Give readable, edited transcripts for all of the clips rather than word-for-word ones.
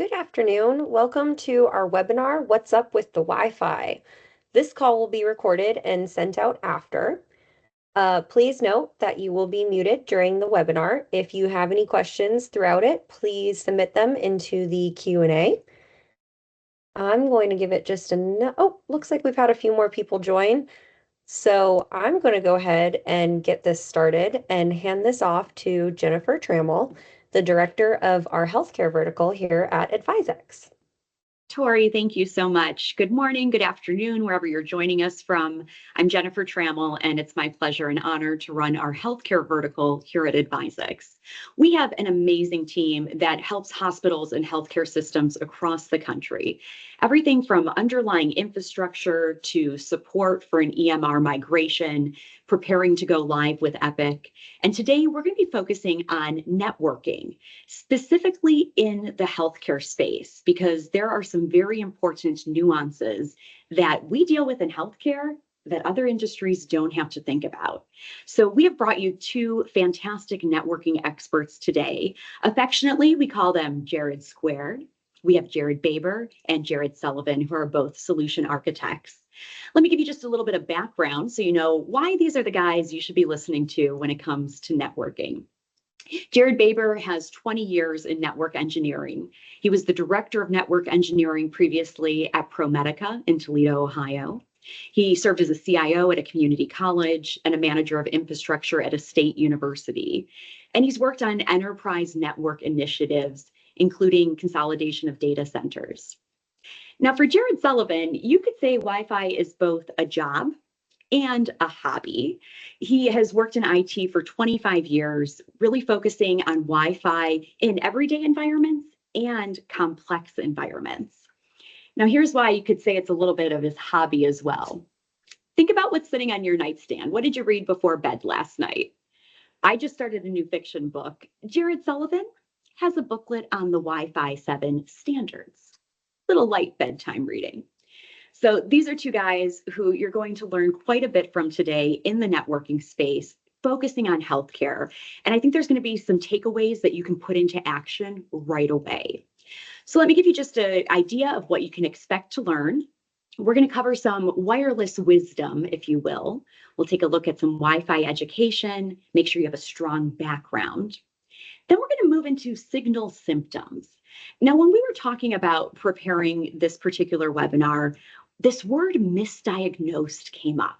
Good afternoon. Welcome to our webinar, What's Up with the Wi-Fi? This call will be recorded and sent out after. Please note that you will be muted during the webinar. If you have any questions throughout it, please submit them into the Q&A. I'm going to give it just looks like we've had a few more people join. So I'm going to go ahead and get this started and hand this off to Jennifer Trammell, the director of our healthcare vertical here at AdviseX. Tori, thank you so much. Good morning, good afternoon, wherever you're joining us from. I'm Jennifer Trammell, and it's my pleasure and honor to run our healthcare vertical here at AdviseX. We have an amazing team that helps hospitals and healthcare systems across the country. Everything from underlying infrastructure to support for an EMR migration, preparing to go live with Epic. And today we're going to be focusing on networking, specifically in the healthcare space, because there are some very important nuances that we deal with in healthcare that other industries don't have to think about. So we have brought you two fantastic networking experts today. Affectionately, we call them Jared Squared. We have Jared Baber and Jared Sullivan, who are both solution architects. Let me give you just a little bit of background so you know why these are the guys you should be listening to when it comes to networking. Jared Baber has 20 years in network engineering. He was the director of network engineering previously at ProMedica in Toledo, Ohio. He served as a CIO at a community college and a manager of infrastructure at a state university. And he's worked on enterprise network initiatives, including consolidation of data centers. Now, for Jared Sullivan, you could say Wi-Fi is both a job and a hobby. He has worked in IT for 25 years, really focusing on Wi-Fi in everyday environments and complex environments. Now, here's why you could say it's a little bit of his hobby as well. Think about what's sitting on your nightstand. What did you read before bed last night? I just started a new fiction book. Jared Sullivan has a booklet on the Wi-Fi 7 standards. Little light bedtime reading. So these are two guys who you're going to learn quite a bit from today in the networking space, focusing on healthcare. And I think there's going to be some takeaways that you can put into action right away. So let me give you just an idea of what you can expect to learn. We're going to cover some wireless wisdom, if you will. We'll take a look at some Wi-Fi education, make sure you have a strong background. Then we're going to move into signal symptoms. Now, when we were talking about preparing this particular webinar, this word misdiagnosed came up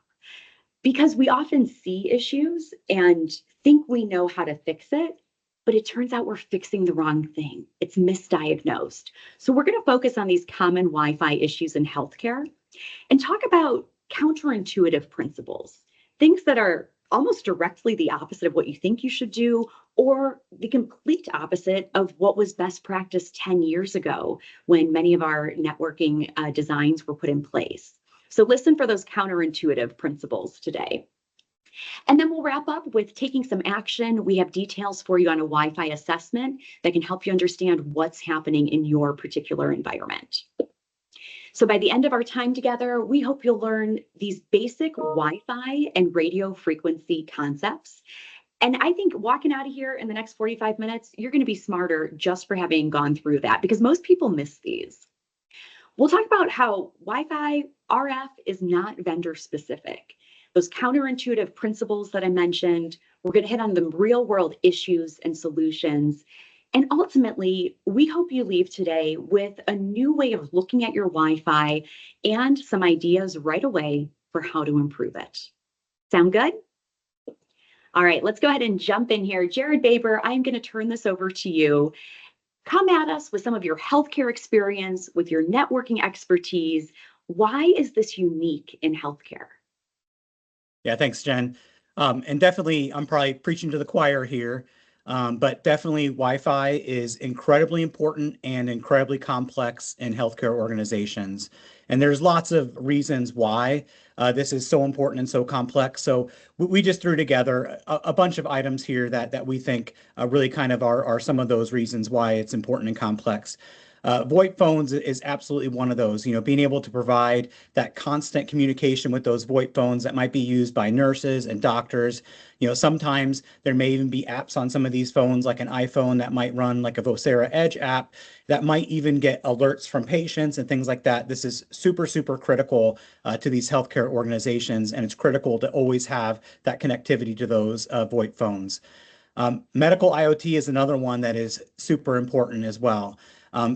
because we often see issues and think we know how to fix it, but it turns out we're fixing the wrong thing. It's misdiagnosed. So we're going to focus on these common Wi-Fi issues in healthcare and talk about counterintuitive principles, things that are almost directly the opposite of what you think you should do, or the complete opposite of what was best practice 10 years ago when many of our networking designs were put in place. So listen for those counterintuitive principles today. And then we'll wrap up with taking some action. We have details for you on a Wi-Fi assessment that can help you understand what's happening in your particular environment. So by the end of our time together, we hope you'll learn these basic Wi-Fi and radio frequency concepts. And I think walking out of here in the next 45 minutes, you're going to be smarter just for having gone through that, because most people miss these. We'll talk about how Wi-Fi RF is not vendor specific. Those counterintuitive principles that I mentioned, we're going to hit on the real world issues and solutions. And ultimately, we hope you leave today with a new way of looking at your Wi-Fi and some ideas right away for how to improve it. Sound good? All right, let's go ahead and jump in here. Jared Baber, I'm going to turn this over to you. Come at us with some of your healthcare experience, with your networking expertise. Why is this unique in healthcare? Yeah, thanks, Jen. And definitely, I'm probably preaching to the choir here, but definitely Wi-Fi is incredibly important and incredibly complex in healthcare organizations. And there's lots of reasons why this is so important and so complex. So we just threw together a bunch of items here that we think really kind of are some of those reasons why it's important and complex. VoIP phones is absolutely one of those, being able to provide that constant communication with those VoIP phones that might be used by nurses and doctors. Sometimes there may even be apps on some of these phones, like an iPhone that might run like a Vocera Edge app that might even get alerts from patients and things like that. This is super, super critical to these healthcare organizations, and it's critical to always have that connectivity to those VoIP phones. Medical IoT is another one that is super important as well.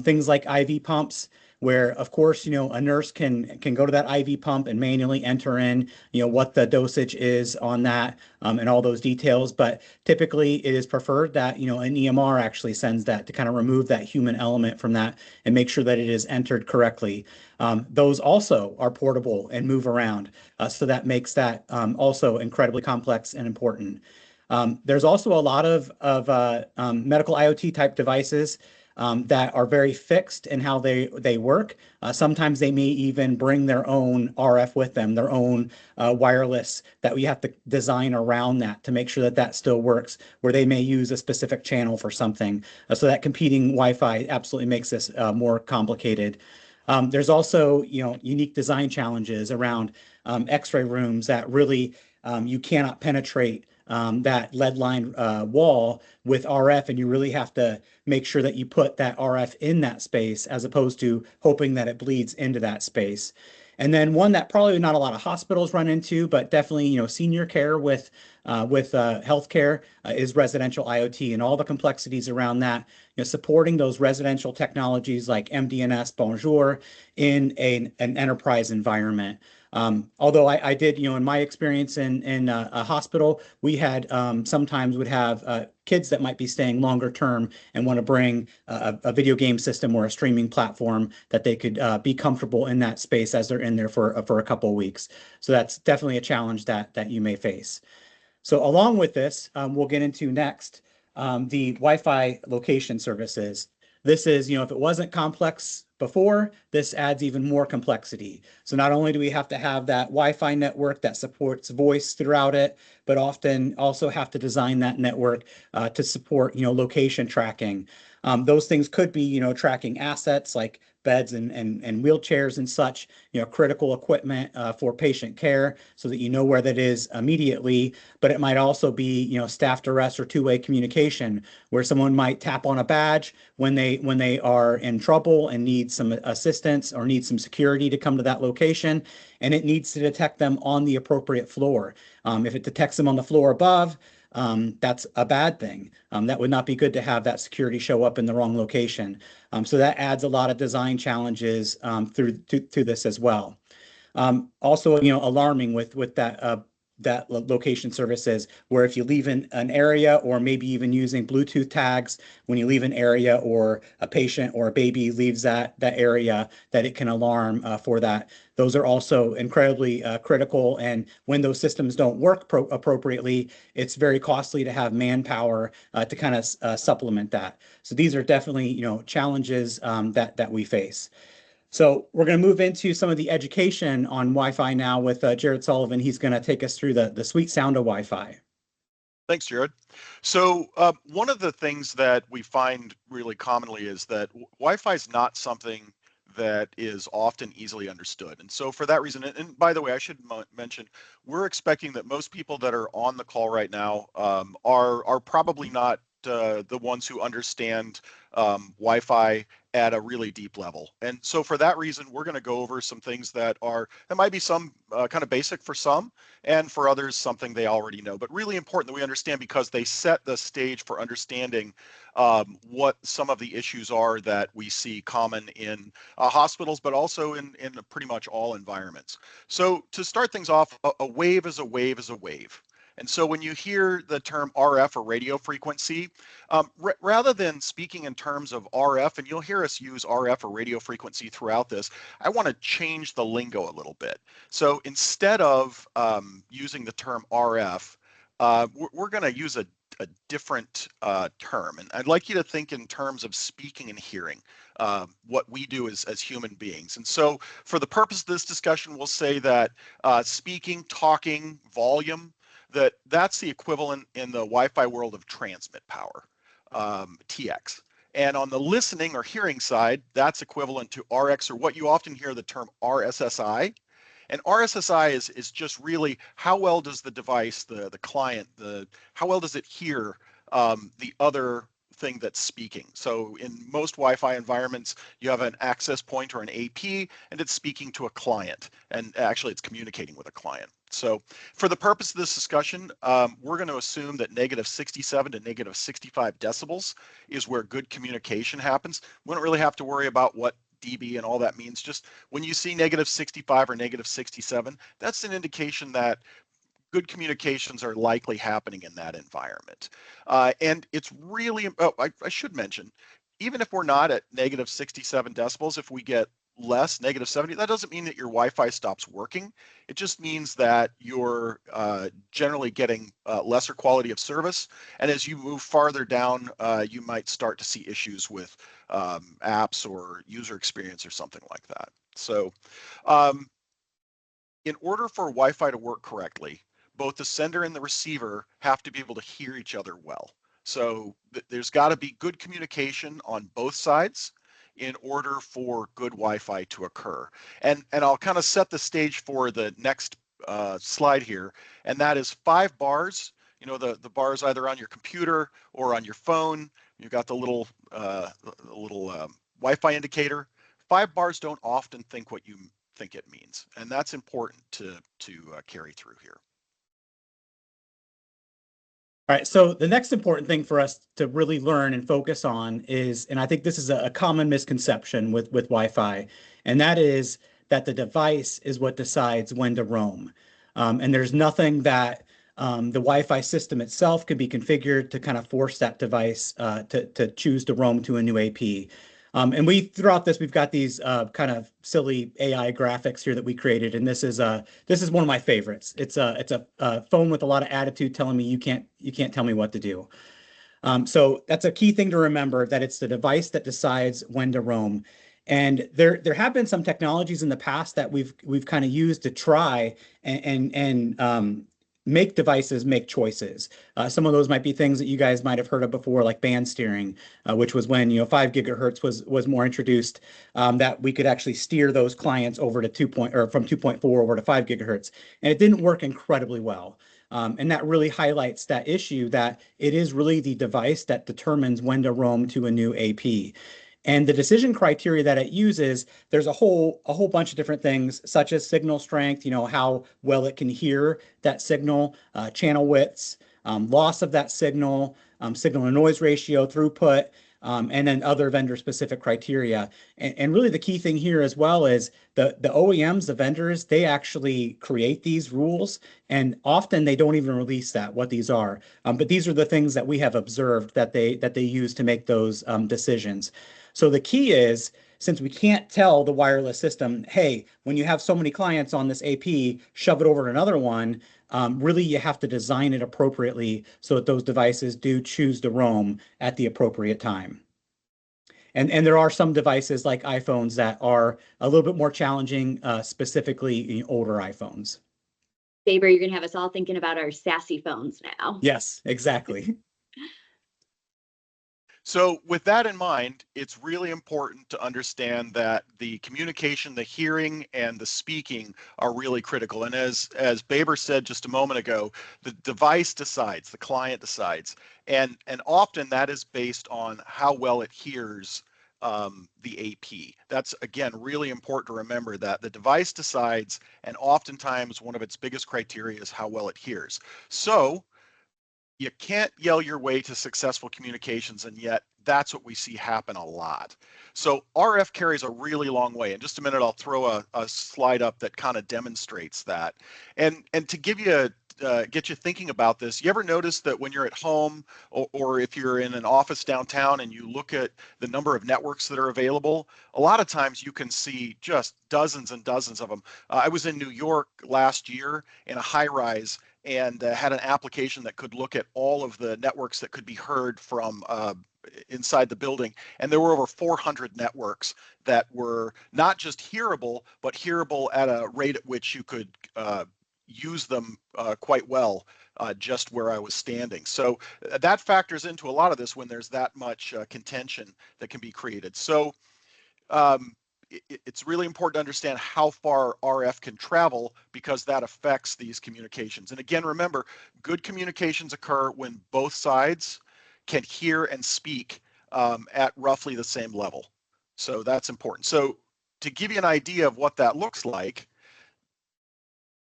Things like IV pumps, where of course, a nurse can go to that IV pump and manually enter in, what the dosage is on that, and all those details. But typically it is preferred that, an EMR actually sends that to kind of remove that human element from that and make sure that it is entered correctly. Those also are portable and move around. So that makes that also incredibly complex and important. There's also a lot of medical IoT type devices that are very fixed in how they work. Sometimes they may even bring their own RF with them, their own wireless that we have to design around that to make sure that that still works, where they may use a specific channel for something. So that competing Wi-Fi absolutely makes this more complicated. There's also, unique design challenges around X-ray rooms that really you cannot penetrate that lead line wall with RF, and you really have to make sure that you put that RF in that space as opposed to hoping that it bleeds into that space. And then one that probably not a lot of hospitals run into, but definitely senior care with healthcare is residential IoT and all the complexities around that. Supporting those residential technologies like MDNS Bonjour in an enterprise environment. Although I did, in my experience in a hospital, we had sometimes would have kids that might be staying longer term and want to bring a video game system or a streaming platform that they could be comfortable in that space as they're in there for a couple of weeks. So that's definitely a challenge that you may face. So along with this, we'll get into next the Wi-Fi location services. This is, if it wasn't complex before, this adds even more complexity. So not only do we have to have that Wi-Fi network that supports voice throughout it, but often also have to design that network to support, location tracking. Those things could be, tracking assets like beds and wheelchairs and such, critical equipment for patient care so that you know where that is immediately. But it might also be, staff to rest or two-way communication where someone might tap on a badge when they are in trouble and need some assistance or need some security to come to that location, and it needs to detect them on the appropriate floor. If it detects them on the floor above, that's a bad thing. That would not be good to have that security show up in the wrong location. So that adds a lot of design challenges through to this as well. Also, alarming with that location services, where if you leave in an area or maybe even using Bluetooth tags when you leave an area or a patient or a baby leaves that area, that it can alarm for that. Those are also incredibly critical. And when those systems don't work appropriately, it's very costly to have manpower to kind of supplement that. So these are definitely, challenges that we face. So we're going to move into some of the education on Wi-Fi now with Jared Sullivan. He's going to take us through the sweet sound of Wi-Fi. Thanks, Jared. So one of the things that we find really commonly is that Wi-Fi is not something that is often easily understood. And so for that reason, and by the way, I should mention, we're expecting that most people that are on the call right now are probably not the ones who understand Wi-Fi at a really deep level. And so for that reason, we're going to go over some things that might be some kind of basic for some, and for others, something they already know, but really important that we understand because they set the stage for understanding what some of the issues are that we see common in hospitals, but also in pretty much all environments. So to start things off, a wave is a wave is a wave. And so when you hear the term RF or radio frequency, rather than speaking in terms of RF, and you'll hear us use RF or radio frequency throughout this, I want to change the lingo a little bit. So instead of using the term RF, we're going to use a different term. And I'd like you to think in terms of speaking and hearing, what we do as human beings. And so for the purpose of this discussion, we'll say that speaking, talking, volume, that's the equivalent in the Wi-Fi world of transmit power, TX. And on the listening or hearing side, that's equivalent to RX, or what you often hear the term RSSI. And RSSI is just really how well does the device, the client, how well does it hear the other thing that's speaking. So in most Wi-Fi environments, you have an access point or an AP, and it's speaking to a client, and actually it's communicating with a client. So for the purpose of this discussion, we're going to assume that negative 67 to negative 65 decibels is where good communication happens. We don't really have to worry about what dB and all that means. Just when you see negative 65 or negative 67, that's an indication that good communications are likely happening in that environment. And it's really, I should mention, even if we're not at negative 67 decibels, if we get less, negative 70, that doesn't mean that your Wi-Fi stops working. It just means that you're generally getting lesser quality of service. And as you move farther down, you might start to see issues with apps or user experience or something like that. So in order for Wi-Fi to work correctly, both the sender and the receiver have to be able to hear each other well. So there's got to be good communication on both sides in order for good Wi-Fi to occur. And I'll kind of set the stage for the next slide here, and that is 5 bars. You know, the bars either on your computer or on your phone. You've got the little Wi-Fi indicator. 5 bars don't often think what you think it means, and that's important to carry through here. All right, so the next important thing for us to really learn and focus on is, and I think this is a common misconception with Wi-Fi, and that is that the device is what decides when to roam. And there's nothing that the Wi-Fi system itself could be configured to kind of force that device to choose to roam to a new AP. And throughout this, we've got these kind of silly AI graphics here that we created, and this is one of my favorites. It's a phone with a lot of attitude telling me you can't tell me what to do. So that's a key thing to remember, that it's the device that decides when to roam. And there have been some technologies in the past that we've kind of used to try and make devices make choices. Some of those might be things that you guys might have heard of before, like band steering, which was when 5 gigahertz was more introduced, that we could actually steer those clients over to from 2.4 over to 5 gigahertz, and it didn't work incredibly well. And that really highlights that issue, that it is really the device that determines when to roam to a new AP. And the decision criteria that it uses, there's a whole bunch of different things, such as signal strength, how well it can hear that signal, channel widths, loss of that signal, signal to noise ratio, throughput, and then other vendor specific criteria. And really the key thing here as well is the OEMs, the vendors, they actually create these rules, and often they don't even release what these are. But these are the things that we have observed that they use to make those decisions. So the key is, since we can't tell the wireless system, hey, when you have so many clients on this AP, shove it over to another one, really you have to design it appropriately so that those devices do choose to roam at the appropriate time. And there are some devices like iPhones that are a little bit more challenging, specifically older iPhones. Saber, you're going to have us all thinking about our sassy phones now. Yes, exactly. So with that in mind, it's really important to understand that the communication, the hearing, and the speaking are really critical. And as Baber said just a moment ago, the device decides, the client decides. And often that is based on how well it hears the AP. That's, again, really important to remember, that the device decides, and oftentimes one of its biggest criteria is how well it hears. So you can't yell your way to successful communications, and yet that's what we see happen a lot. So RF carries a really long way. In just a minute, I'll throw a slide up that kind of demonstrates that. And to give you get you thinking about this, you ever notice that when you're at home, or if you're in an office downtown and you look at the number of networks that are available, a lot of times you can see just dozens and dozens of them. I was in New York last year in a high rise, and had an application that could look at all of the networks that could be heard from inside the building. And there were over 400 networks that were not just hearable, but hearable at a rate at which you could use them quite well just where I was standing. So that factors into a lot of this when there's that much contention that can be created. So it's really important to understand how far RF can travel because that affects these communications. And again, remember, good communications occur when both sides can hear and speak at roughly the same level. So that's important. So to give you an idea of what that looks like,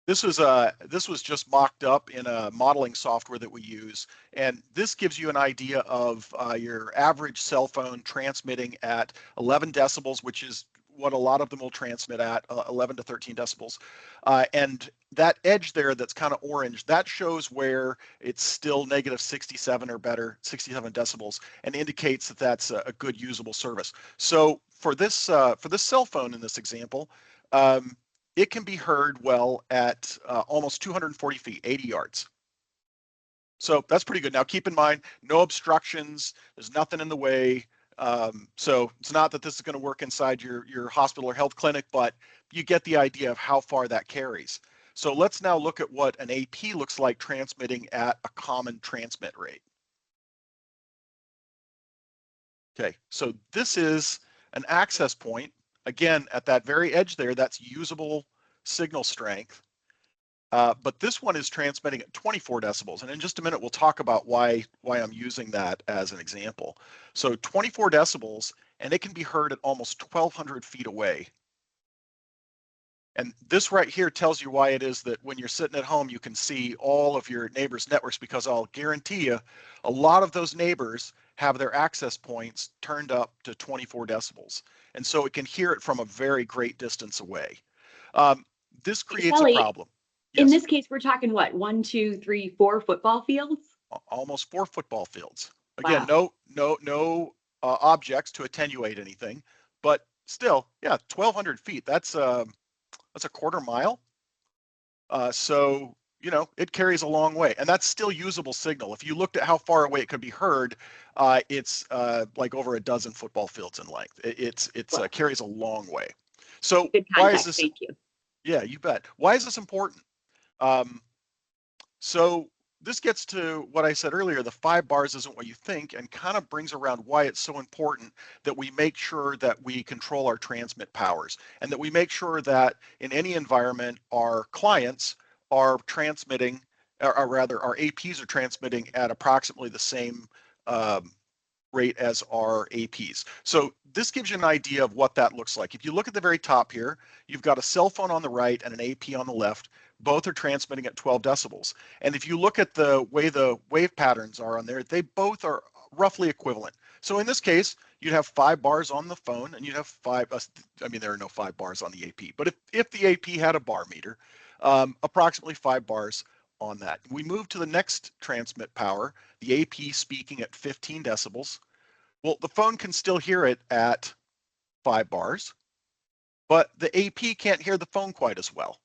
this was just mocked up in a modeling software that we use, and this gives you an idea of your average cell phone transmitting at 11 decibels, which is what a lot of them will transmit at, 11 to 13 decibels. And that edge there that's kind of orange, that shows where it's still negative 67 or better, 67 decibels, and indicates that that's a good usable service. So for this cell phone in this example, it can be heard well at almost 240 feet, 80 yards. So that's pretty good. Now keep in mind, no obstructions, there's nothing in the way. So it's not that this is going to work inside your hospital or health clinic, but you get the idea of how far that carries. So let's now look at what an AP looks like transmitting at a common transmit rate. Okay, so this is an access point. Again, at that very edge there, that's usable signal strength. But this one is transmitting at 24 decibels. And in just a minute, we'll talk about why I'm using that as an example. So 24 decibels, and it can be heard at almost 1,200 feet away. And this right here tells you why it is that when you're sitting at home, you can see all of your neighbors' networks, because I'll guarantee you a lot of those neighbors have their access points turned up to 24 decibels. And so it can hear it from a very great distance away. This creates a Kelly, problem. in Yes, this case, we're talking what, 1, 2, 3, 4 football fields? almost 4 football fields. Again, Wow. no objects to attenuate anything, but still, yeah, 1,200 feet. That's a quarter mile. So, you know, it carries a long way, and that's still usable signal. If you looked at how far away it could be heard, it's like over a dozen football fields in length. It Wow. carries a long way. So Good why is context. this? Thank you. Yeah, you bet. Why is this important? So this gets to what I said earlier, the 5 bars isn't what you think, and kind of brings around why it's so important that we make sure that we control our transmit powers, and that we make sure that in any environment, our clients are transmitting, or rather our APs are transmitting at approximately the same rate as our APs. So this gives you an idea of what that looks like. If you look at the very top here, you've got a cell phone on the right and an AP on the left. Both are transmitting at 12 decibels. And if you look at the way the wave patterns are on there, they both are roughly equivalent. So in this case, you'd have 5 bars on the phone, and you'd have 5, I mean, there are no 5 bars on the AP, but if the AP had a bar meter, approximately 5 bars on that. We move to the next transmit power, the AP speaking at 15 decibels. Well, the phone can still hear it at 5 bars, but the AP can't hear the phone quite as well.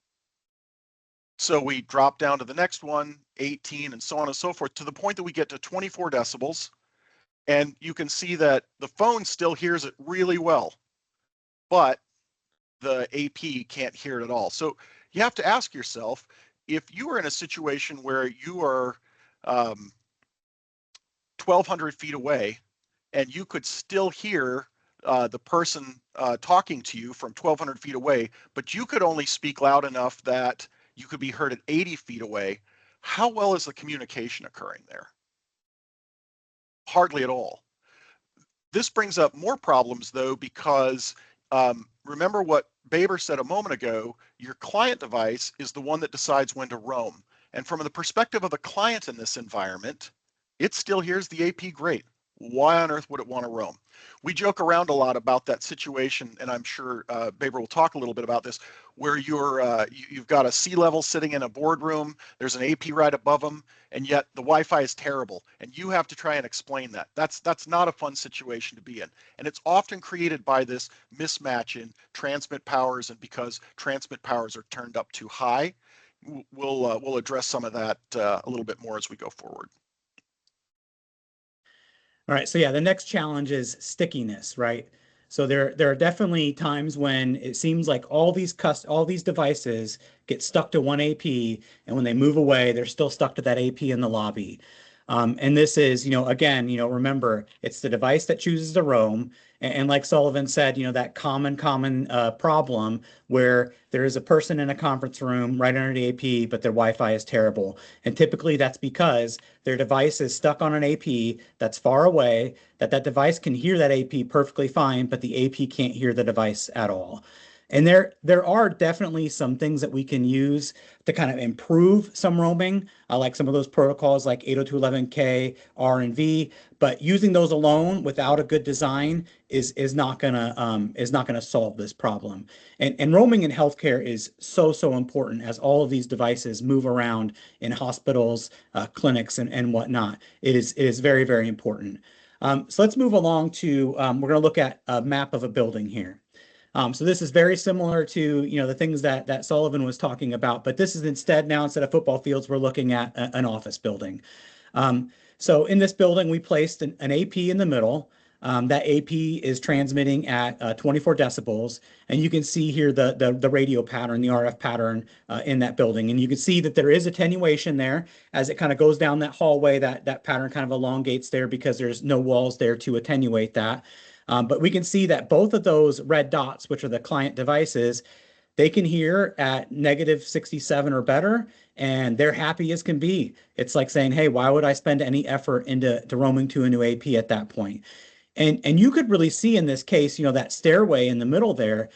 So we drop down to the next one, 18, and so on and so forth, to the point that we get to 24 decibels. And you can see that the phone still hears it really well, but the AP can't hear it at all. So you have to ask yourself, if you are in a situation where you are 1,200 feet away and you could still hear the person talking to you from 1,200 feet away, but you could only speak loud enough that you could be heard at 80 feet away, how well is the communication occurring there? Hardly at all. This brings up more problems, though, because remember what Baber said a moment ago, your client device is the one that decides when to roam. And from the perspective of the client in this environment, it still hears the AP great. Why on earth would it want to roam? We joke around a lot about that situation, and I'm sure Baber will talk a little bit about this, where you've got a C-level sitting in a boardroom, there's an AP right above them, and yet the Wi-Fi is terrible, and you have to try and explain that. That's not a fun situation to be in, and it's often created by this mismatch in transmit powers, and because transmit powers are turned up too high. We'll address some of that a little bit more as we go forward. All right, so yeah, the next challenge is stickiness, right? So there are definitely times when it seems like all these devices get stuck to one AP, and when they move away, they're still stuck to that AP in the lobby. And this is, again, remember, it's the device that chooses to roam. And like Sullivan said, that common problem where there is a person in a conference room right under the AP, but their Wi-Fi is terrible. And typically that's because their device is stuck on an AP that's far away, that device can hear that AP perfectly fine, but the AP can't hear the device at all. And there are definitely some things that we can use to kind of improve some roaming, like some of those protocols like 802.11k, R and V. But using those alone without a good design is not gonna solve this problem. And roaming in healthcare is so important as all of these devices move around in hospitals, clinics, and whatnot. It is very important. So let's move along to we're going to look at a map of a building here. So this is very similar to the things that Sullivan was talking about, but this is instead of football fields, we're looking at an office building. So in this building, we placed an AP in the middle. That AP is transmitting at 24 decibels, and you can see here the radio pattern, the RF pattern in that building, and you can see that there is attenuation there as it kind of goes down that hallway. That pattern kind of elongates there because there's no walls there to attenuate that. But we can see that both of those red dots, which are the client devices, they can hear at negative 67 or better, and they're happy as can be. It's like saying, hey, why would I spend any effort into roaming to a new AP at that point? And you could really see in this case, that stairway in the middle there.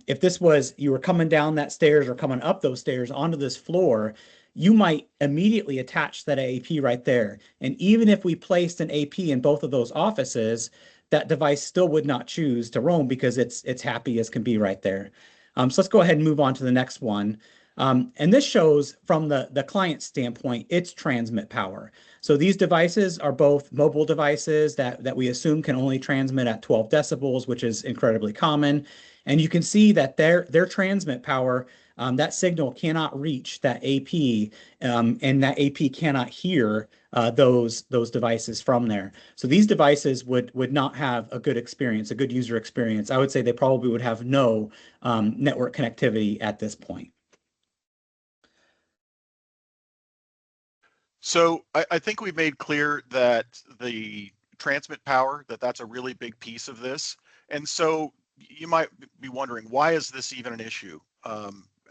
If this was you were coming down that stairs or coming up those stairs onto this floor, you might immediately attach that AP right there. And even if we placed an AP in both of those offices, that device still would not choose to roam because it's happy as can be right there. So let's go ahead and move on to the next one. And this shows from the client standpoint, its transmit power. So these devices are both mobile devices that we assume can only transmit at 12 decibels, which is incredibly common. And you can see that their transmit power, that signal cannot reach that AP, and that AP cannot hear those devices from there. So these devices would not have a good experience, a good user experience. I would say they probably would have no network connectivity at this point. So I think we've made clear that the transmit power, that's a really big piece of this. And so you might be wondering, why is this even an issue?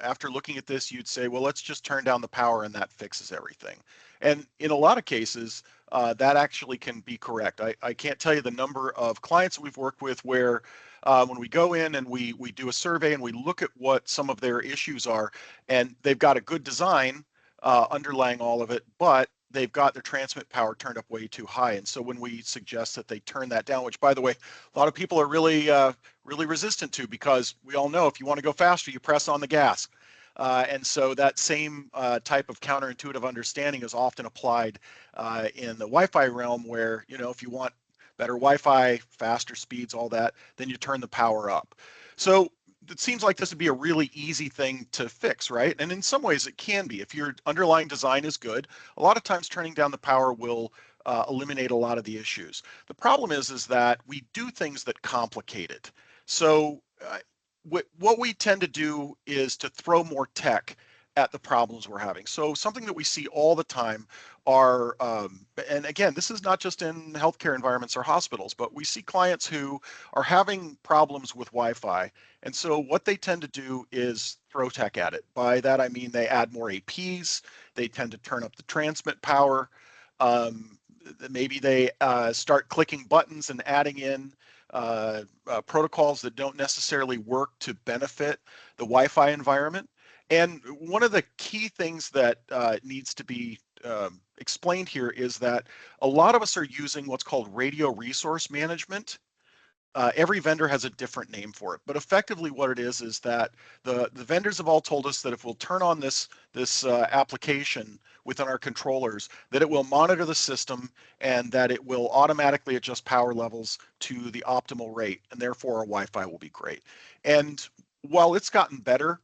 After looking at this, you'd say, well, let's just turn down the power and that fixes everything. And in a lot of cases, that actually can be correct. I can't tell you the number of clients we've worked with where when we go in and we do a survey and we look at what some of their issues are, and they've got a good design underlying all of it, but they've got their transmit power turned up way too high. And so when we suggest that they turn that down, which by the way, a lot of people are really resistant to, because we all know if you want to go faster, you press on the gas. And so that same type of counterintuitive understanding is often applied in the Wi-Fi realm, where, if you want better Wi-Fi, faster speeds, all that, then you turn the power up. So it seems like this would be a really easy thing to fix, right? And in some ways it can be. If your underlying design is good, a lot of times turning down the power will eliminate a lot of the issues. The problem is that we do things that complicate it. So what we tend to do is to throw more tech at the problems we're having. So something that we see all the time are, and again, this is not just in healthcare environments or hospitals, but we see clients who are having problems with Wi-Fi. And so what they tend to do is throw tech at it. By that, I mean they add more APs, they tend to turn up the transmit power. Maybe they start clicking buttons and adding in protocols that don't necessarily work to benefit the Wi-Fi environment. And one of the key things that needs to be explained here is that a lot of us are using what's called radio resource management. Every vendor has a different name for it, but effectively what it is that the vendors have all told us that if we'll turn on this application within our controllers, that it will monitor the system and that it will automatically adjust power levels to the optimal rate, and therefore our Wi-Fi will be great. And while it's gotten better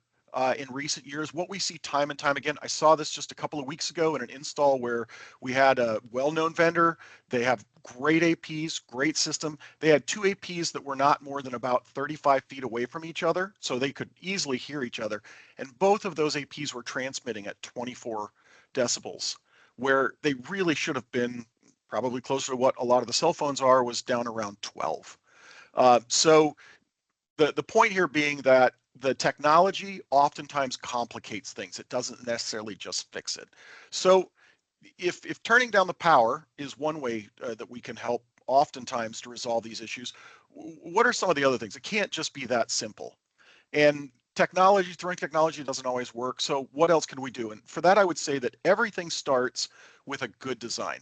in recent years. What we see time and time again, I saw this just a couple of weeks ago in an install where we had a well-known vendor. They have great APs, great system. They had two APs that were not more than about 35 feet away from each other, so they could easily hear each other. And both of those APs were transmitting at 24 decibels, where they really should have been probably closer to what a lot of the cell phones are, was down around 12. So the point here being that the technology oftentimes complicates things. It doesn't necessarily just fix it. So if turning down the power is one way that we can help oftentimes to resolve these issues, what are some of the other things? It can't just be that simple. And throwing technology doesn't always work. So what else can we do? And for that, I would say that everything starts with a good design.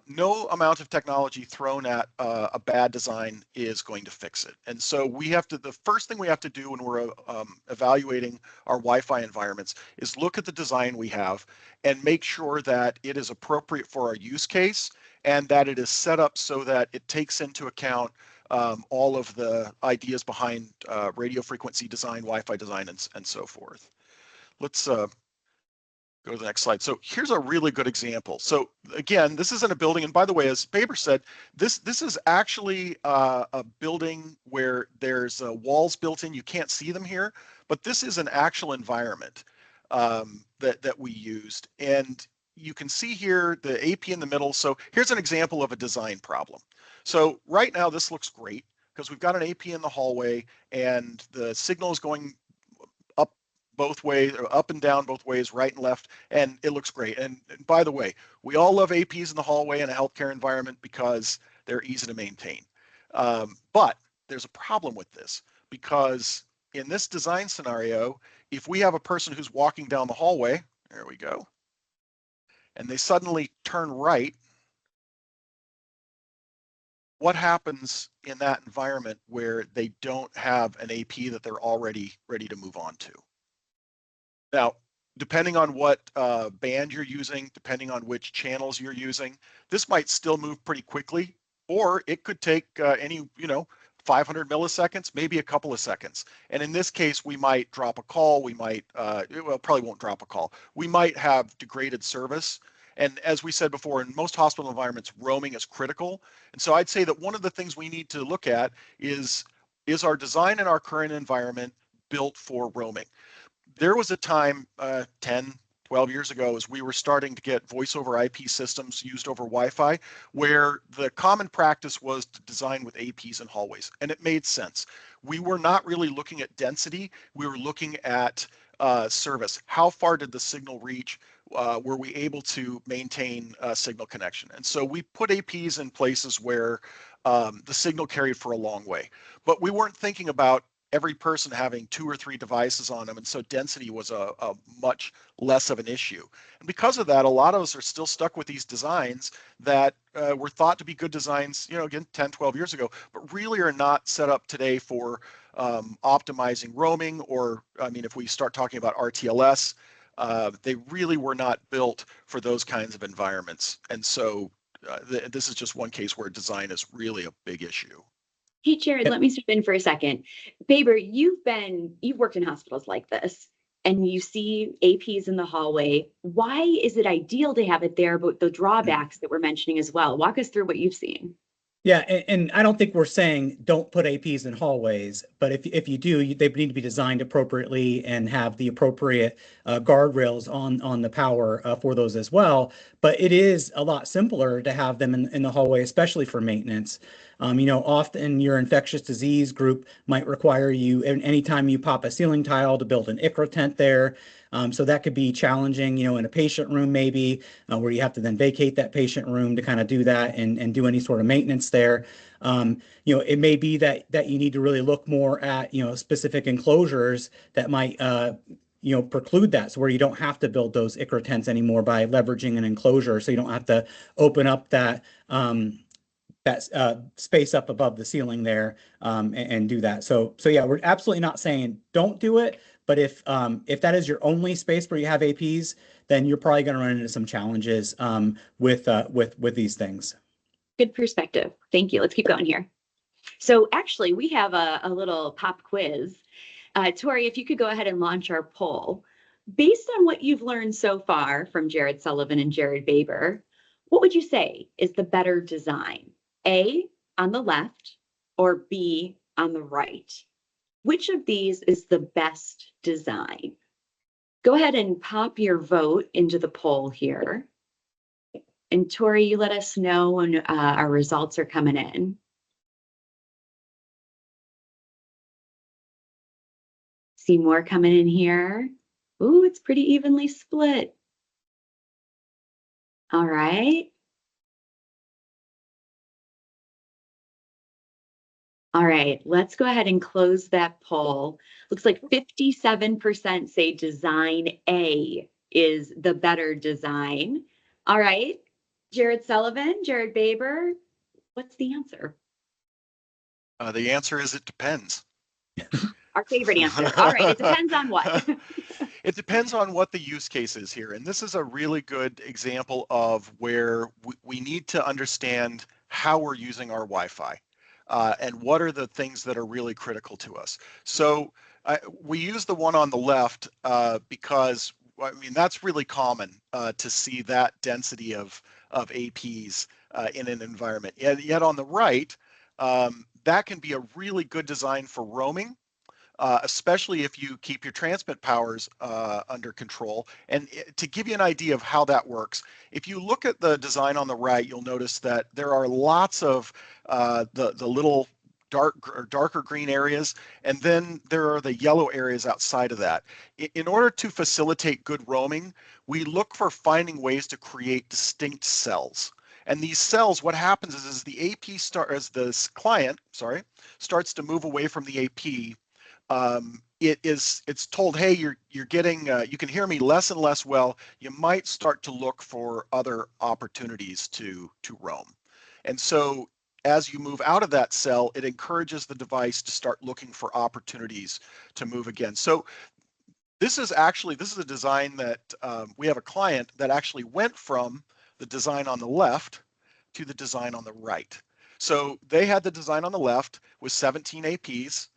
No amount of technology thrown at a bad design is going to fix it. And so the first thing we have to do when we're evaluating our Wi-Fi environments is look at the design we have and make sure that it is appropriate for our use case and that it is set up so that it takes into account all of the ideas behind radio frequency design, Wi-Fi design, and so forth. Let's go to the next slide. So here's a really good example. So again, this is in a building, and by the way, as Baber said, this is actually a building where there's walls built in. You can't see them here, but this is an actual environment that we used. And you can see here the AP in the middle. So here's an example of a design problem. So right now this looks great because we've got an AP in the hallway and the signal is going up both ways, up and down both ways, right and left, and it looks great. And by the way, we all love APs in the hallway in a healthcare environment because they're easy to maintain. But there's a problem with this because in this design scenario, if we have a person who's walking down the hallway, there we go, and they suddenly turn right, what happens in that environment where they don't have an AP that they're already ready to move on to? Now, depending on what band you're using, depending on which channels you're using, this might still move pretty quickly, or it could take 500 milliseconds, maybe a couple of seconds. And in this case, we might drop a call. We might, probably won't drop a call. We might have degraded service. And as we said before, in most hospital environments, roaming is critical. And so I'd say that one of the things we need to look at is our design in our current environment built for roaming? There was a time 10, 12 years ago as we were starting to get voice over IP systems used over Wi-Fi, where the common practice was to design with APs in hallways, and it made sense. We were not really looking at density, we were looking at service. How far did the signal reach? Were we able to maintain a signal connection? And so we put APs in places where the signal carried for a long way, but we weren't thinking about every person having 2 or 3 devices on them. And so density was a much less of an issue. And because of that, a lot of us are still stuck with these designs that were thought to be good designs, again, 10, 12 years ago, but really are not set up today for optimizing roaming, or, if we start talking about RTLS, they really were not built for those kinds of environments. And so this is just one case where design is really a big issue. Hey, Jared, let me step in for a second. Baber, you've worked in hospitals like this, and you see APs in the hallway. Why is it ideal to have it there, but the drawbacks that we're mentioning as well? Walk us through what you've seen. Yeah, and I don't think we're saying don't put APs in hallways, but if you do, they need to be designed appropriately and have the appropriate guardrails on the power for those as well. But it is a lot simpler to have them in the hallway, especially for maintenance. Often your infectious disease group might require you, anytime you pop a ceiling tile, to build an ICRA tent there. So that could be challenging, in a patient room maybe, where you have to then vacate that patient room to kind of do that and do any sort of maintenance there. It may be that you need to really look more at, specific enclosures that might preclude that. So where you don't have to build those ICRA tents anymore by leveraging an enclosure. So you don't have to open up that space up above the ceiling there and do that. So yeah, we're absolutely not saying don't do it, but if that is your only space where you have APs, then you're probably going to run into some challenges with these things. Good perspective. Thank you. Let's keep going here. So actually, we have a little pop quiz. Tori, if you could go ahead and launch our poll. Based on what you've learned so far from Jared Sullivan and Jared Baber, what would you say is the better design? A, on the left, or B, on the right? Which of these is the best design? Go ahead and pop your vote into the poll here. And Tori, you let us know when our results are coming in. See more coming in here. Ooh, it's pretty evenly split. All right. All right, let's go ahead and close that poll. Looks like 57% say design A is the better design. All right, Jared Sullivan, Jared Baber, what's the answer? The answer is it depends. Our favorite answer. All right, it depends on what? It depends on what the use case is here. And this is a really good example of where we need to understand how we're using our Wi-Fi and what are the things that are really critical to us. So we use the one on the left because, I mean, that's really common to see that density of APs in an environment. Yet on the right, that can be a really good design for roaming. Especially if you keep your transmit powers under control. And to give you an idea of how that works, if you look at the design on the right, you'll notice that there are lots of the little darker green areas, and then there are the yellow areas outside of that. In order to facilitate good roaming, we look for finding ways to create distinct cells. And these cells, what happens is the AP as the client, starts to move away from the AP, it's told, hey, you're getting you can hear me less and less well. You might start to look for other opportunities to roam. And so as you move out of that cell, it encourages the device to start looking for opportunities to move again. So this is a design that we have a client that actually went from the design on the left to the design on the right. So they had the design on the left with 17 APs,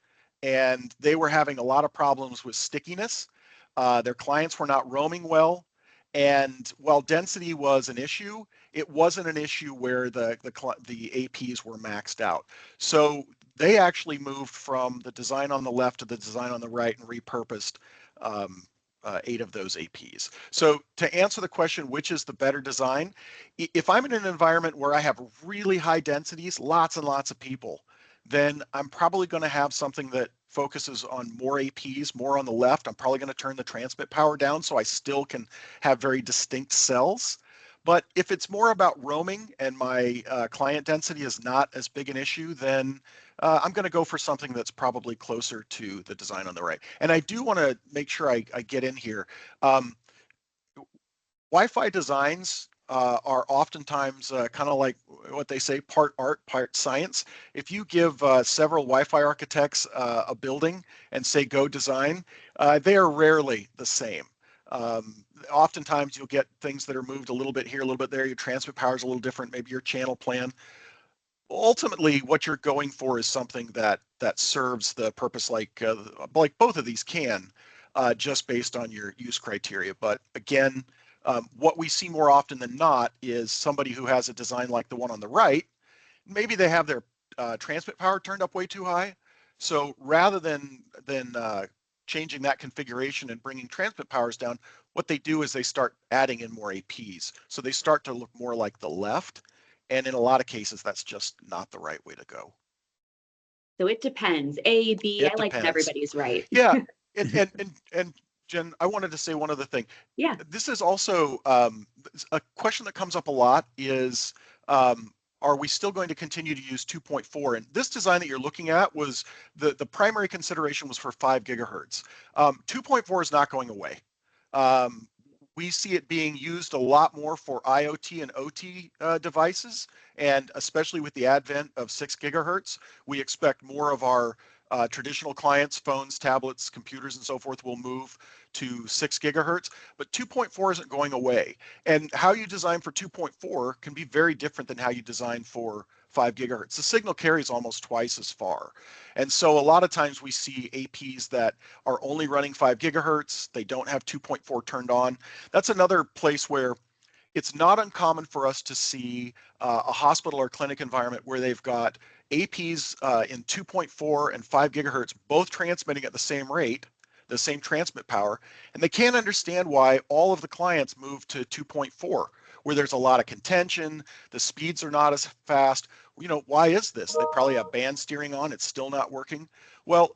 and they were having a lot of problems with stickiness. Their clients were not roaming well. And while density was an issue, it wasn't an issue where the APs were maxed out. So they actually moved from the design on the left to the design on the right and repurposed 8 of those APs. So to answer the question, which is the better design? If I'm in an environment where I have really high densities, lots and lots of people, then I'm probably going to have something that focuses on more APs, more on the left. I'm probably going to turn the transmit power down so I still can have very distinct cells. But if it's more about roaming and my client density is not as big an issue, then I'm going to go for something that's probably closer to the design on the right. And I do want to make sure I get in here. Wi-Fi designs are oftentimes kind of like what they say, part art, part science. If you give several Wi-Fi architects a building and say, go design, they are rarely the same. Oftentimes you'll get things that are moved a little bit here, a little bit there. Your transmit power is a little different, maybe your channel plan. Ultimately, what you're going for is something that serves the purpose like both of these can, just based on your use criteria. But again, what we see more often than not is somebody who has a design like the one on the right. Maybe they have their transmit power turned up way too high. So rather than changing that configuration and bringing transmit powers down, what they do is they start adding in more APs. So they start to look more like the left. And in a lot of cases, that's just not the right way to go. So it depends. A, B, It I like that depends. everybody's right. Yeah, and Jen, I wanted to say one other thing. Yeah. This is also a question that comes up a lot is, are we still going to continue to use 2.4? And this design that you're looking at was the primary consideration was for 5 gigahertz. 2.4 is not going away. We see it being used a lot more for IoT and OT devices, and especially with the advent of 6 gigahertz, we expect more of our traditional clients, phones, tablets, computers, and so forth will move to 6 gigahertz, but 2.4 isn't going away. And how you design for 2.4 can be very different than how you design for 5 gigahertz. The signal carries almost twice as far. And so a lot of times we see APs that are only running 5 gigahertz. They don't have 2.4 turned on. That's another place where it's not uncommon for us to see a hospital or clinic environment where they've got APs in 2.4 and 5 gigahertz, both transmitting at the same rate, the same transmit power, and they can't understand why all of the clients move to 2.4, where there's a lot of contention, the speeds are not as fast. Why is this? They probably have band steering on, it's still not working. Well,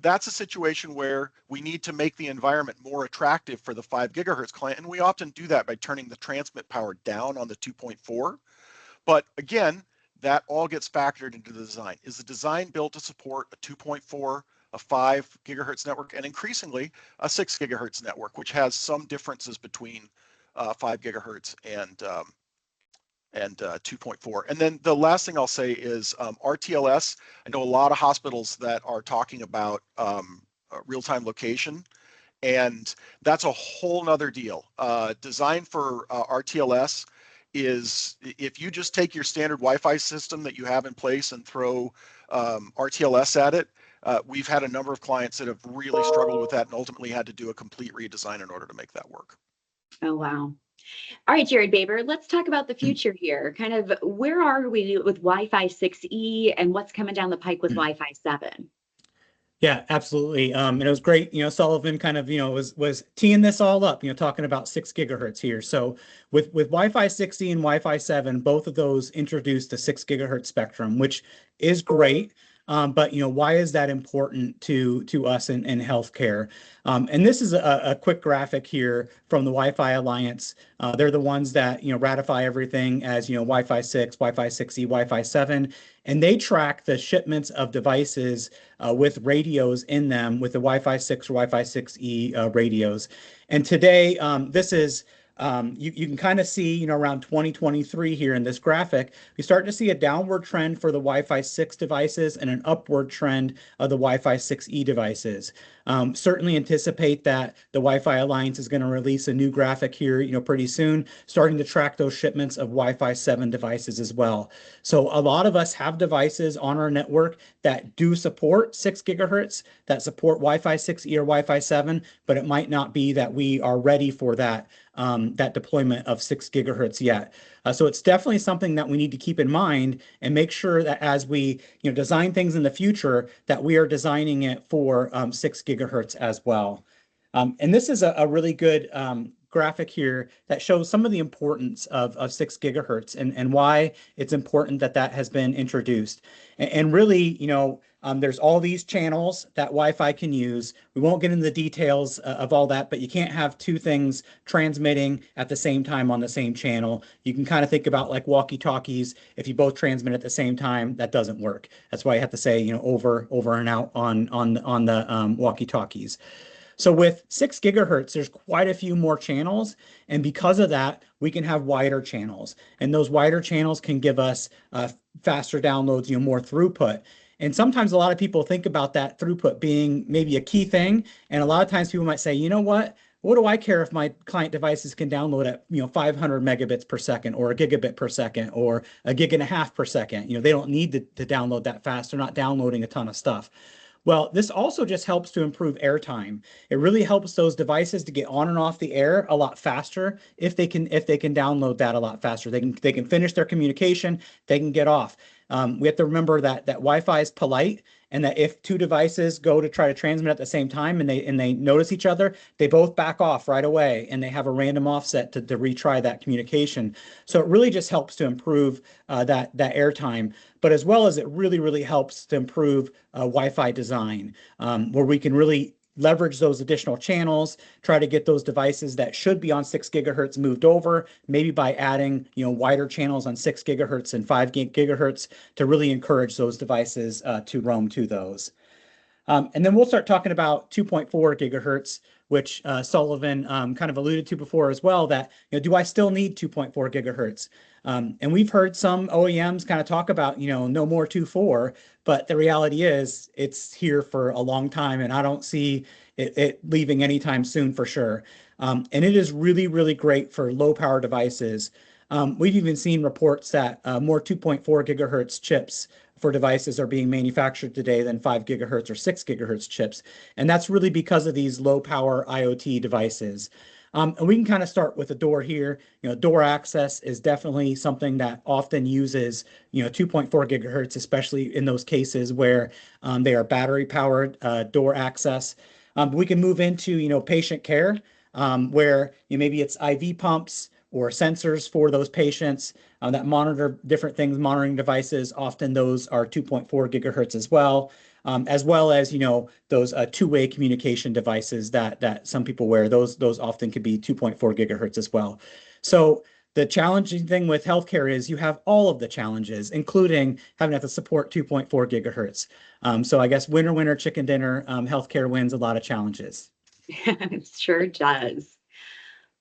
that's a situation where we need to make the environment more attractive for the 5 gigahertz client, and we often do that by turning the transmit power down on the 2.4. But again, that all gets factored into the design. Is the design built to support a 2.4, a 5 gigahertz network, and increasingly a 6 gigahertz network, which has some differences between 5 gigahertz and 2.4. And then the last thing I'll say is RTLS. I know a lot of hospitals that are talking about real-time location, and that's a whole nother deal. Design for RTLS is, if you just take your standard Wi-Fi system that you have in place and throw RTLS at it, we've had a number of clients that have really struggled with that and ultimately had to do a complete redesign in order to make that work. Oh, wow. All right, Jared Baber, let's talk about the future here. Kind of where are we with Wi-Fi 6E and what's coming down the pike with Wi-Fi 7? Yeah, absolutely. And it was great. Sullivan kind of, was teeing this all up, talking about 6 gigahertz here. So with Wi-Fi 6E and Wi-Fi 7, both of those introduced the 6 gigahertz spectrum, which is great. But why is that important to us in healthcare? And this is a quick graphic here from the Wi-Fi Alliance. They're the ones that ratify everything as Wi-Fi 6, Wi-Fi 6E, Wi-Fi 7, and they track the shipments of devices with radios in them with the Wi-Fi 6 or Wi-Fi 6E radios. And today, this is you can kind of see, around 2023 here in this graphic, we start to see a downward trend for the Wi-Fi 6 devices and an upward trend of the Wi-Fi 6E devices. Certainly anticipate that the Wi-Fi Alliance is going to release a new graphic here, pretty soon, starting to track those shipments of Wi-Fi 7 devices as well. So a lot of us have devices on our network that do support 6 gigahertz, that support Wi-Fi 6E or Wi-Fi 7, but it might not be that we are ready for that deployment of 6 gigahertz yet. So it's definitely something that we need to keep in mind and make sure that as we design things in the future, that we are designing it for 6 gigahertz as well. And this is a really good graphic here that shows some of the importance of 6 gigahertz and why it's important that has been introduced. And really, there's all these channels that Wi-Fi can use. We won't get into the details of all that, but you can't have two things transmitting at the same time on the same channel. You can kind of think about like walkie-talkies. If you both transmit at the same time, that doesn't work. That's why you have to say, over and out on the walkie-talkies. So with 6 gigahertz, there's quite a few more channels. And because of that, we can have wider channels. And those wider channels can give us faster downloads, more throughput. And sometimes a lot of people think about that throughput being maybe a key thing. And a lot of times people might say, you know what do I care if my client devices can download at 500 megabits per second or a gigabit per second or a gig and a half per second? They don't need to download that fast. They're not downloading a ton of stuff. Well, this also just helps to improve airtime. It really helps those devices to get on and off the air a lot faster if they can download that a lot faster. They can finish their communication, they can get off. We have to remember that Wi-Fi is polite, and that if two devices go to try to transmit at the same time and they notice each other, they both back off right away and they have a random offset to retry that communication. So it really just helps to improve that airtime, but as well as it really helps to improve Wi-Fi design, where we can really leverage those additional channels, try to get those devices that should be on 6 gigahertz moved over, maybe by adding wider channels on 6 gigahertz and 5 gigahertz to really encourage those devices to roam to those. And then we'll start talking about 2.4 gigahertz, which Sullivan kind of alluded to before as well, that, do I still need 2.4 gigahertz? And we've heard some OEMs kind of talk about, no more 2.4, but the reality is it's here for a long time, and I don't see it leaving anytime soon for sure. And it is really great for low power devices. We've even seen reports that more 2.4 gigahertz chips for devices are being manufactured today than 5 gigahertz or 6 gigahertz chips. And that's really because of these low power IoT devices. And we can kind of start with the door here. Door access is definitely something that often uses, 2.4 gigahertz, especially in those cases where they are battery powered door access. We can move into, patient care, where maybe it's IV pumps or sensors for those patients that monitor different things, monitoring devices. Often those are 2.4 gigahertz as well as those two-way communication devices that some people wear. Those often could be 2.4 gigahertz as well. So the challenging thing with healthcare is you have all of the challenges, including having to support 2.4 gigahertz. So I guess winner, winner, chicken dinner. Healthcare wins a lot of challenges. It sure does.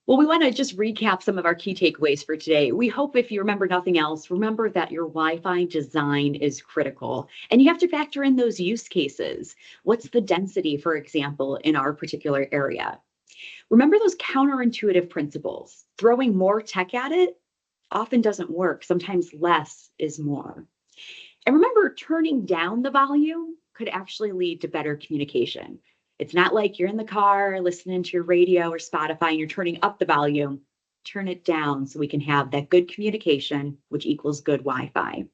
Well, we want to just recap some of our key takeaways for today. We hope if you remember nothing else, remember that your Wi-Fi design is critical and you have to factor in those use cases. What's the density, for example, in our particular area? Remember those counterintuitive principles. Throwing more tech at it often doesn't work. Sometimes less is more. And remember, turning down the volume could actually lead to better communication. It's not like you're in the car listening to your radio or Spotify and you're turning up the volume. Turn it down so we can have that good communication, which equals good Wi-Fi.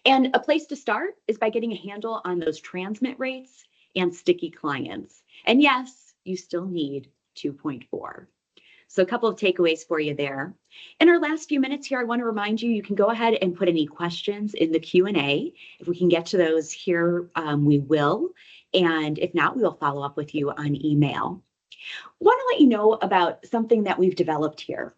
And a place to start is by getting a handle on those transmit rates and sticky clients. And yes, you still need 2.4. So a couple of takeaways for you there. In our last few minutes here, I want to remind you, you can go ahead and put any questions in the Q&A. If we can get to those here, we will. And if not, we will follow up with you on email. I want to let you know about something that we've developed here.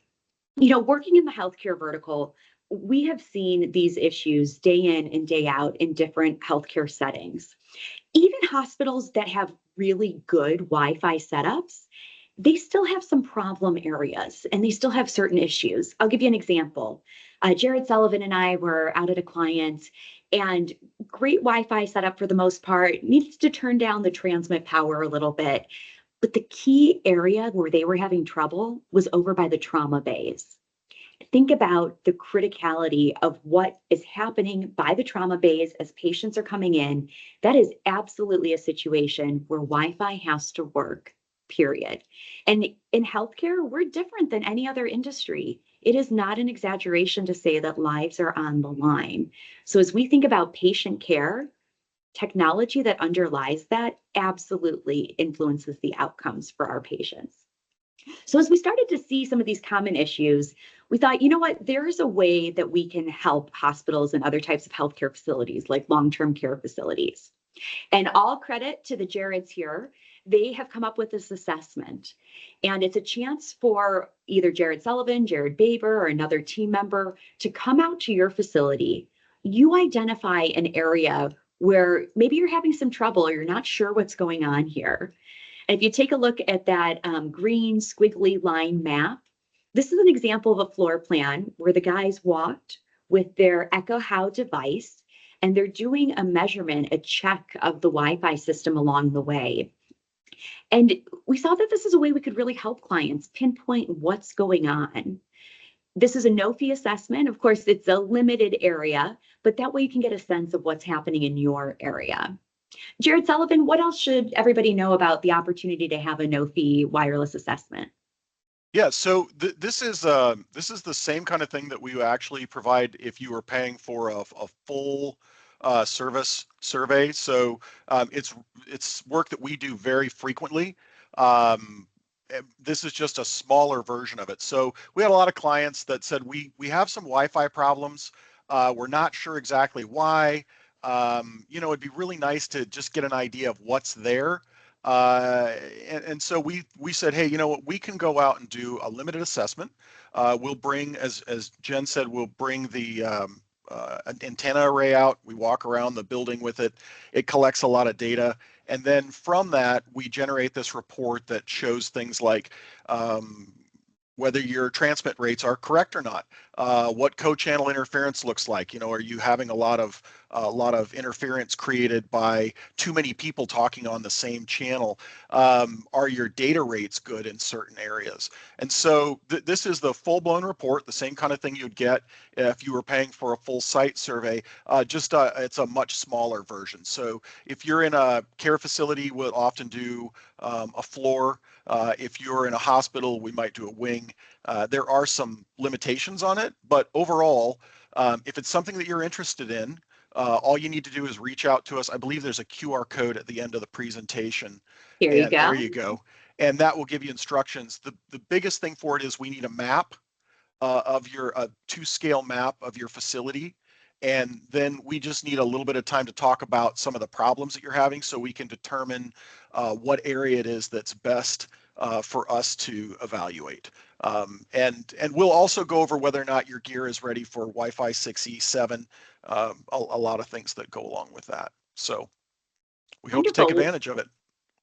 Working in the healthcare vertical, we have seen these issues day in and day out in different healthcare settings. Even hospitals that have really good Wi-Fi setups, they still have some problem areas and they still have certain issues. I'll give you an example. Jared Sullivan and I were out at a client, and great Wi-Fi setup for the most part, needs to turn down the transmit power a little bit. But the key area where they were having trouble was over by the trauma bays. Think about the criticality of what is happening by the trauma bays as patients are coming in. That is absolutely a situation where Wi-Fi has to work, period. And in healthcare, we're different than any other industry. It is not an exaggeration to say that lives are on the line. So as we think about patient care, technology that underlies that absolutely influences the outcomes for our patients. So as we started to see some of these common issues, we thought, you know what, there's a way that we can help hospitals and other types of healthcare facilities like long-term care facilities. And all credit to the Jareds here. They have come up with this assessment, and it's a chance for either Jared Sullivan, Jared Baber, or another team member to come out to your facility. You identify an area where maybe you're having some trouble or you're not sure what's going on here. And if you take a look at that green squiggly line map, this is an example of a floor plan where the guys walked with their Echo How device, and they're doing a measurement, a check of the Wi-Fi system along the way. And we saw that this is a way we could really help clients pinpoint what's going on. This is a no-fee assessment. Of course, it's a limited area, but that way you can get a sense of what's happening in your area. Jared Sullivan, what else should everybody know about the opportunity to have a no-fee wireless assessment? Yeah, so this is the same kind of thing that we actually provide if you were paying for a full service survey. So it's work that we do very frequently. This is just a smaller version of it. So we had a lot of clients that said we have some Wi-Fi problems. We're not sure exactly why. It'd be really nice to just get an idea of what's there. And so we said, hey, you know what, we can go out and do a limited assessment. We'll bring, as Jen said, we'll bring the an antenna array out. We walk around the building with it. It collects a lot of data. And then from that, we generate this report that shows things like whether your transmit rates are correct or not, what co-channel interference looks like. Are you having a lot of a lot of interference created by too many people talking on the same channel? Are your data rates good in certain areas? And so this is the full-blown report, the same kind of thing you'd get if you were paying for a full site survey, it's a much smaller version. So if you're in a care facility, we'll often do a floor. If you're in a hospital, we might do a wing. There are some limitations on it, but overall, if it's something that you're interested in, all you need to do is reach out to us. I believe there's a QR code at the end of the presentation. Here you And go. there you go. And that will give you instructions. The biggest thing for it is we need a map of your to-scale map of your facility. And then we just need a little bit of time to talk about some of the problems that you're having so we can determine what area it is that's best for us to evaluate. And we'll also go over whether or not your gear is ready for Wi-Fi 6E, 7, a lot of things that go along with that. So we hope to take Wonderful. advantage of it.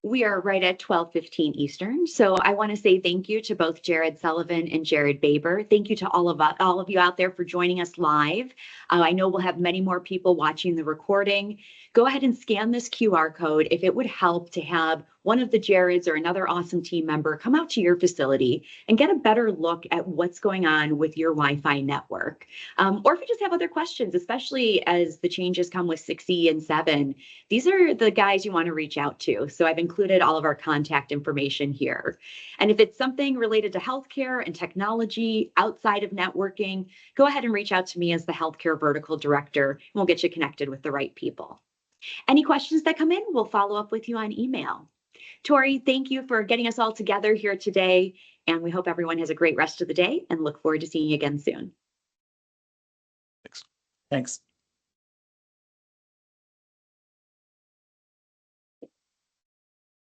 We are right at 12:15 Eastern. So I want to say thank you to both Jared Sullivan and Jared Baber. Thank you to all of you out there for joining us live. I know we'll have many more people watching the recording. Go ahead and scan this QR code if it would help to have one of the Jareds or another awesome team member come out to your facility and get a better look at what's going on with your Wi-Fi network. Or if you just have other questions, especially as the changes come with 6E and 7, these are the guys you want to reach out to. So I've included all of our contact information here. And if it's something related to healthcare and technology outside of networking, go ahead and reach out to me as the healthcare vertical director, and we'll get you connected with the right people. Any questions that come in, we'll follow up with you on email. Tori, thank you for getting us all together here today, and we hope everyone has a great rest of the day and look forward to seeing you again soon. Thanks. Thanks.